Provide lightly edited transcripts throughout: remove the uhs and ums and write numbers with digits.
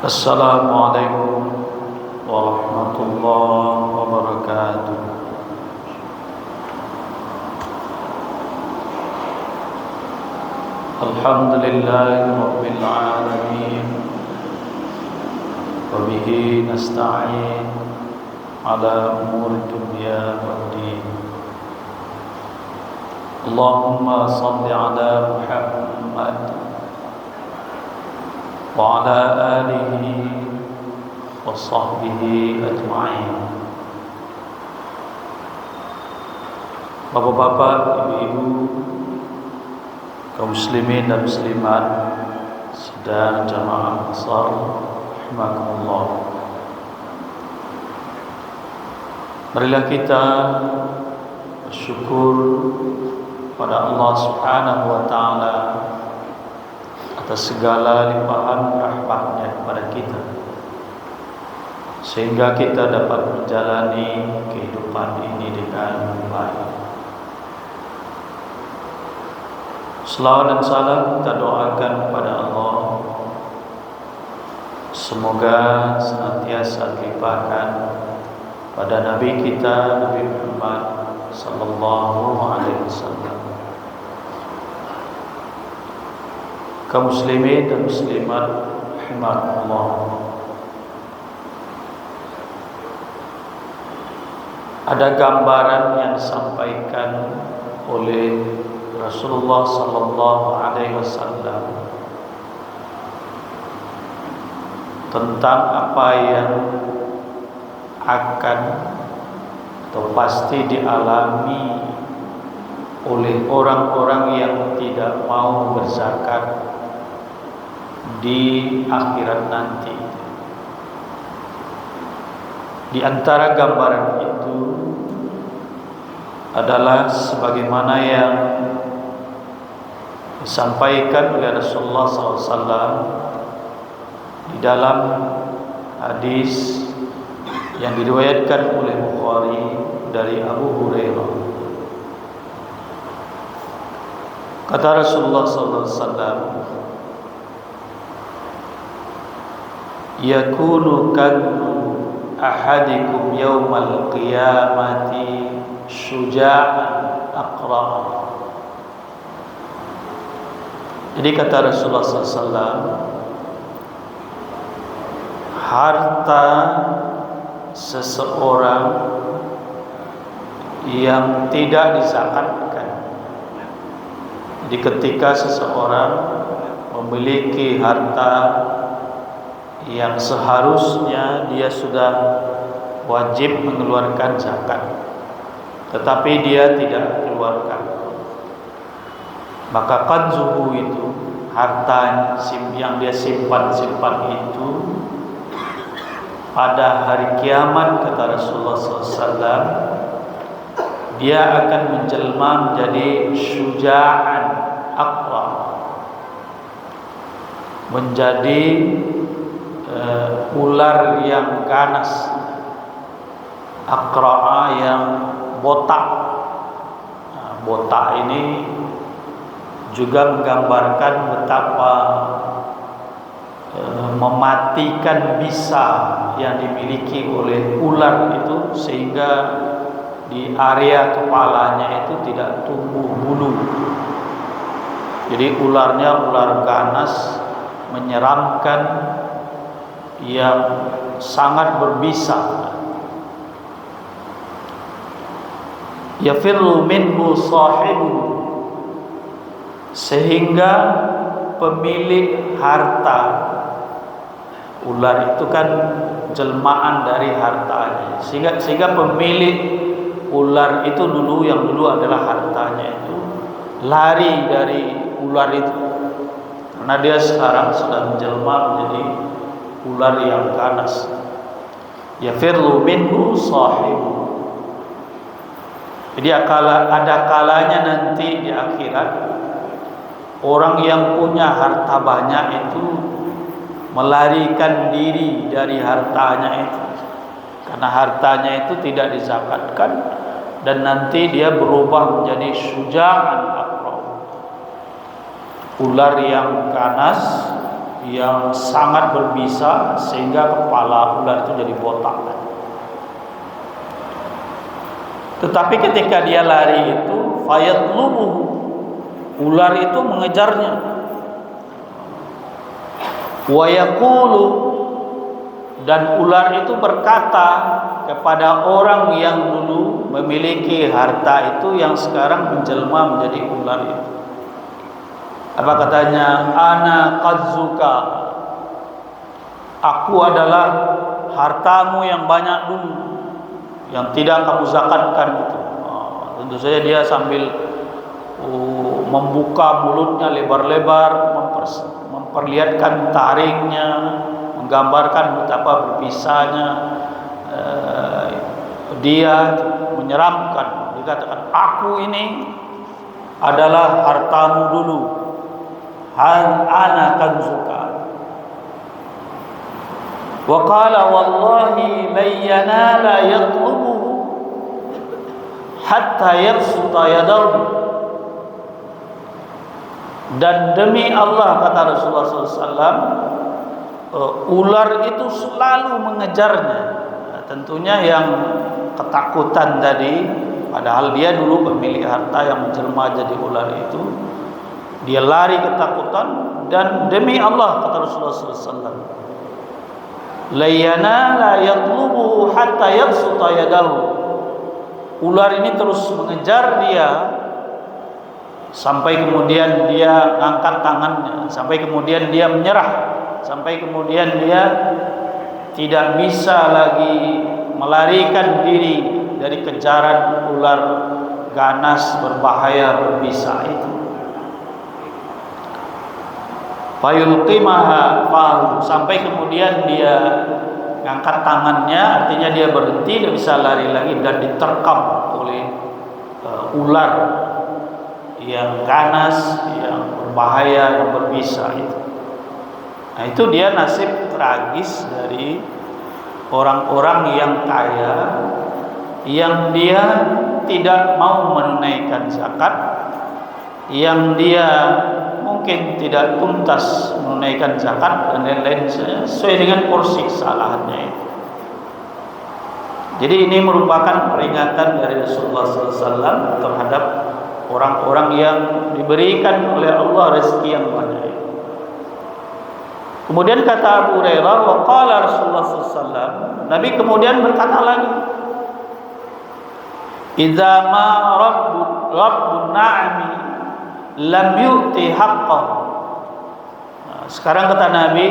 Assalamualaikum warahmatullahi wabarakatuh. Alhamdulillahi rabbil alamin. Wa bihi nasta'in ala umuri dunya waddin. Allahumma salli ala Muhammad wa ala alihi wa sahbihi ajma'in. Bapak-bapak, ibu-ibu, kaum muslimin dan muslimat, sidang jamaah besar rahimakumullah. Marilah kita bersyukur pada Allah Subhanahu wa taala atas segala limpahan rahmatnya kepada kita, sehingga kita dapat menjalani kehidupan ini dengan baik. Selawat dan salam kita doakan kepada Allah, semoga senantiasa dilimpahkan pada Nabi kita, Nabi Muhammad sallallahu alaihi wasallam. Kaum muslimin dan muslimat rahimakumullah. Ada gambaran yang disampaikan oleh Rasulullah sallallahu alaihi wasallam tentang apa yang akan atau pasti dialami oleh orang-orang yang tidak mau berzakat di akhirat nanti. Di antara gambaran itu adalah sebagaimana yang disampaikan oleh Rasulullah SAW di dalam hadis yang diriwayatkan oleh Bukhari dari Abu Hurairah. Kata Rasulullah SAW, yakunu kanzu ahadikum yawmal qiyamati syuja'an aqra. Jadi kata Rasulullah SAW, harta seseorang yang tidak dizakatkan. Jadi ketika seseorang memiliki harta yang seharusnya dia sudah wajib mengeluarkan zakat, tetapi dia tidak keluarkan, maka kanzuhu itu, harta yang dia simpan itu, pada hari kiamat kata Rasulullah SAW, dia akan menjelma menjadi syuja'an aqra, menjadi ular yang ganas, aqra'a yang botak. Botak ini juga menggambarkan betapa mematikan bisa yang dimiliki oleh ular itu, sehingga di area kepalanya itu tidak tumbuh bulu. Jadi ularnya ular ganas, menyeramkan, yang sangat berbisa. Yafirru minhu sahibu, sehingga pemilik harta, ular itu kan jelmaan dari hartanya, sehingga pemilik ular itu yang dulu adalah hartanya itu lari dari ular itu, karena dia sekarang sudah menjelma menjadi ular yang ganas. Yafirru minhu sahibu. Jadi ada kalanya nanti di akhirat, orang yang punya harta banyak itu melarikan diri dari hartanya itu, karena hartanya itu tidak dizakatkan, dan nanti dia berubah menjadi syuja'an aqra, ular yang ganas yang sangat berbisa sehingga kepala ular itu jadi botak. Tetapi ketika dia lari itu fayatlubuhu, ular itu mengejarnya. Wa yaqulu, dan ular itu berkata kepada orang yang dulu memiliki harta itu yang sekarang menjelma menjadi ular itu. Apa katanya? Ana qazzuka, aku adalah hartamu yang banyak dulu yang tidak kamu zakatkan itu. Tentu saja dia sambil membuka mulutnya lebar-lebar, memperlihatkan taringnya, menggambarkan betapa berbisanya dia, menyeramkan. Dikatakan, aku ini adalah hartamu dulu. Ana kanzuka. Wa qala wallahi lan yanala yatlubuhu hatta yabsuta yadahu. Dan demi Allah, kata Rasulullah SAW, ular itu selalu mengejarnya. Tentunya yang ketakutan tadi, padahal dia dulu pemilik harta yang menjelma jadi ular itu, dia lari ketakutan. Dan demi Allah, kata Rasulullah SAW, layana la yatlubuhu hatta yabsuta yadahu. Ular ini terus mengejar dia sampai kemudian dia angkat tangannya, sampai kemudian dia menyerah, sampai kemudian dia tidak bisa lagi melarikan diri dari kejaran ular ganas berbahaya berbisa itu. Fayulqimaha fahu, sampai kemudian dia angkat tangannya, artinya dia berhenti, tidak bisa lari lagi, dan diterkam oleh ular yang ganas, yang berbahaya, yang berbisa itu. Nah, itu dia nasib tragis dari orang-orang yang kaya, yang dia tidak mau menunaikan zakat, yang dia mungkin tidak tuntas menunaikan zakat dan lain-lain sesuai dengan porsi kesalahannya itu. Jadi ini merupakan peringatan dari Rasulullah SAW terhadap orang-orang yang diberikan oleh Allah rezeki yang banyak. Kemudian kata Abu Hurairah, wa qala Rasulullah SAW, Nabi kemudian berkata lagi, idza ma rabbun na'ami lam yu'ti haqqahu. Sekarang kata Nabi,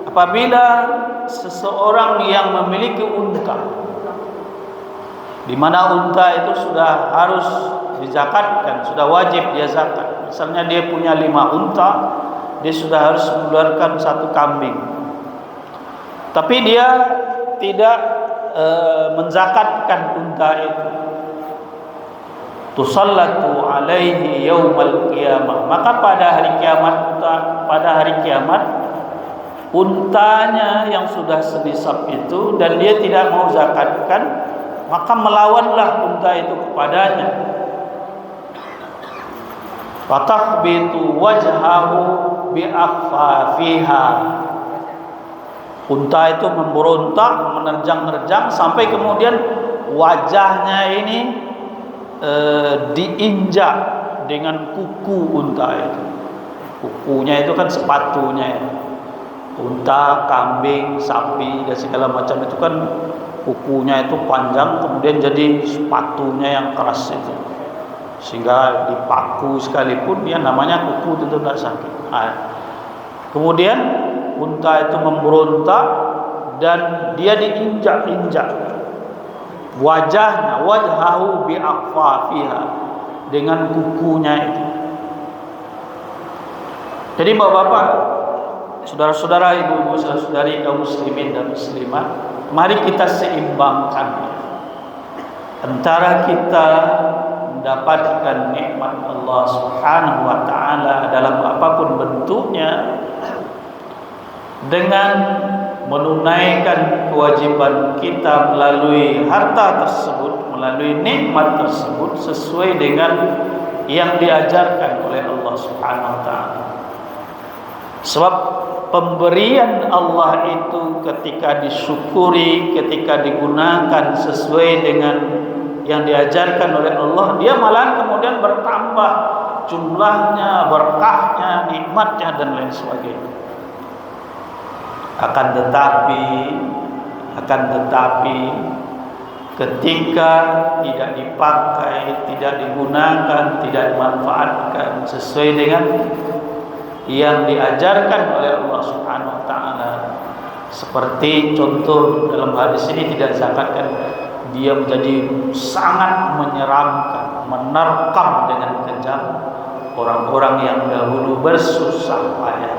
apabila seseorang yang memiliki unta, di mana unta itu sudah harus dizakatkan, sudah wajib dia zakat. Misalnya dia punya 5 unta, dia sudah harus mengeluarkan 1 kambing. Tapi dia tidak menzakatkan unta itu. Tusallatu alaihi yaumal qiyamah, maka pada hari kiamat untanya yang sudah senisab itu dan dia tidak mau zakatkan, maka melawanlah unta itu kepadanya. Fatahbitu wajhahu bi'afafiha, unta itu memberontak, menerjang-nerjang sampai kemudian wajahnya ini diinjak dengan kuku unta itu. Kukunya itu kan sepatunya ya. Unta, kambing, sapi dan segala macam itu kan kukunya itu panjang, kemudian jadi sepatunya yang keras itu, sehingga dipaku sekalipun dia namanya kuku tentu tidak sakit. Kemudian unta itu memberontak dan dia diinjak-injak wajahnya, wajhahu bi'afafiha, dengan kukunya itu. Jadi bapak-bapak, saudara-saudara, ibu-ibu, saudari kaum muslimin dan muslimat, mari kita seimbangkan antara kita mendapatkan nikmat Allah Subhanahu wa taala dalam apapun bentuknya dengan menunaikan kewajiban kita melalui harta tersebut, melalui nikmat tersebut sesuai dengan yang diajarkan oleh Allah Subhanahu wa taala. Sebab pemberian Allah itu ketika disyukuri, ketika digunakan sesuai dengan yang diajarkan oleh Allah, dia malah kemudian bertambah jumlahnya, berkahnya, nikmatnya dan lain sebagainya. Akan tetapi ketika tidak dipakai, tidak digunakan, tidak dimanfaatkan sesuai dengan yang diajarkan oleh Allah Subhanahu wa taala, seperti contoh dalam hadis ini tidak zakatkan, dia menjadi sangat menyeramkan, menerkam dengan kejam orang-orang yang dahulu bersusah payah.